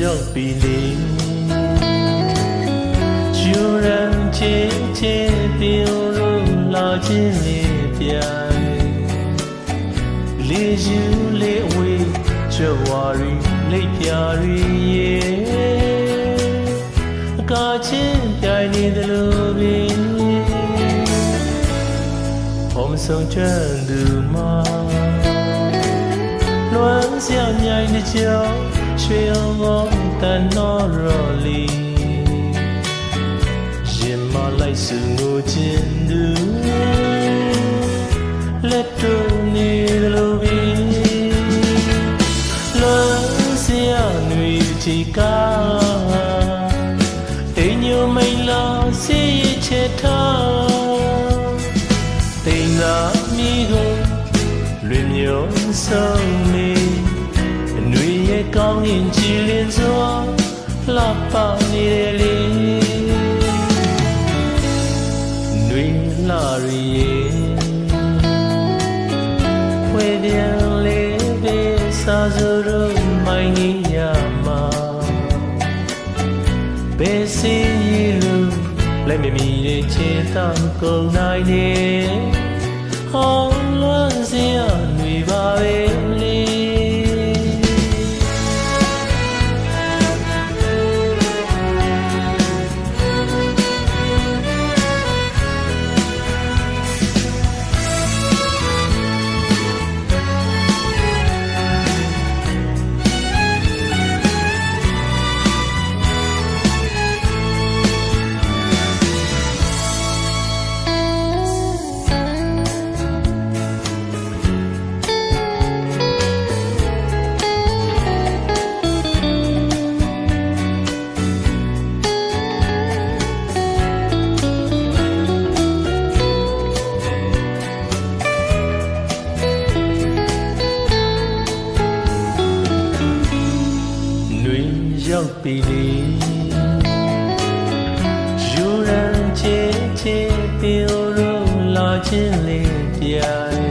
ရောက်ပြီလေယူရန်ချစ်ချစ်ပြောလို့လာခြင်းလေးပြိုင်လေးယူလေးဝေးကြွားရီလိပ်ပြရီအကားချင်းပြိုင်နေသလိုပင်ผมဆုံးချမ်းသူမှာလွမ်းစရာမြိုင်တစ်ကြောင်ရွှေအောင်တန်တော်ရော်လီရင်မလိုက်စုငိုခြင်းသူလက်တို့နေလိုပြီလွမ်းစရာຫນွေချီကားတိမ်ညိုမိန်လာစီချေထားတိမ်သာမြည်ကိုလွင်မြော်ဆုံးနေအနှွေရဲ့ကောင်းရင်ကြည်လင်စွာလှပနေတယ်လေနှွေလာရီဖွေပြန်လေးပဲစာစိုးတို့မိုင်းကြီးရမှာဘယ်စီလို့လက်မမီရဲ့ချေတောင်းကုန်နိုင်နေဟောလွန်စရာຫນွေပါပဲလေရောက်ပြီလေယူရန်ချစ်ချစ်ပြောလို့လာခြင်းလေးပြိုင်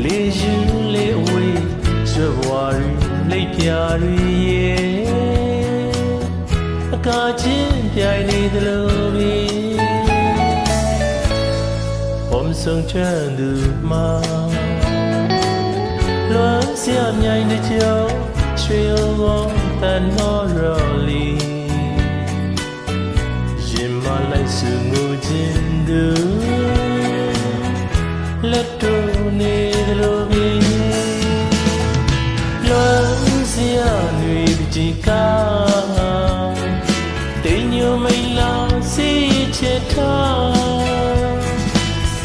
လေးယူလေးဝေးကြွားရီလိပ်ပြရီအကားချင်းပြိုင်နေသလိုပဲผมဆုံးချမ်းသူမှာလွမ်းစရာမြိုင်တစ်ကြောင်ရွှေအောင်တန်တော်ရော်လီရင်မလိုက်စုငိုခြင်းသူလက်တို့နေသလိုပဲလွမ်းစရာຫນွေကြည်ကားတိမ်ညိုမိန်လာစီချေထား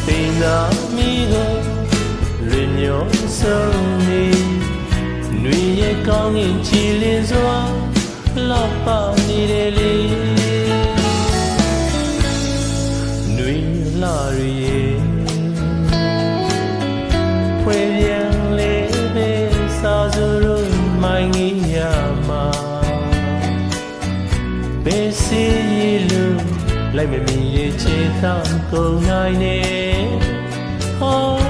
တိမ်သာမီကိုလွင်ညောဆုံးနေຫນွေရဲ့ကောင်းရင်ကြည်လင်စွာလှပနေတယ်လေຫນွေလာရီဖွေပြန်လေးပဲစာစိုးတို့မိုင်းကြီးရမှာဘယ်စီလို့လိုက်မမီရဲ့ချေတောင်းကုန်နိုင်နေဟော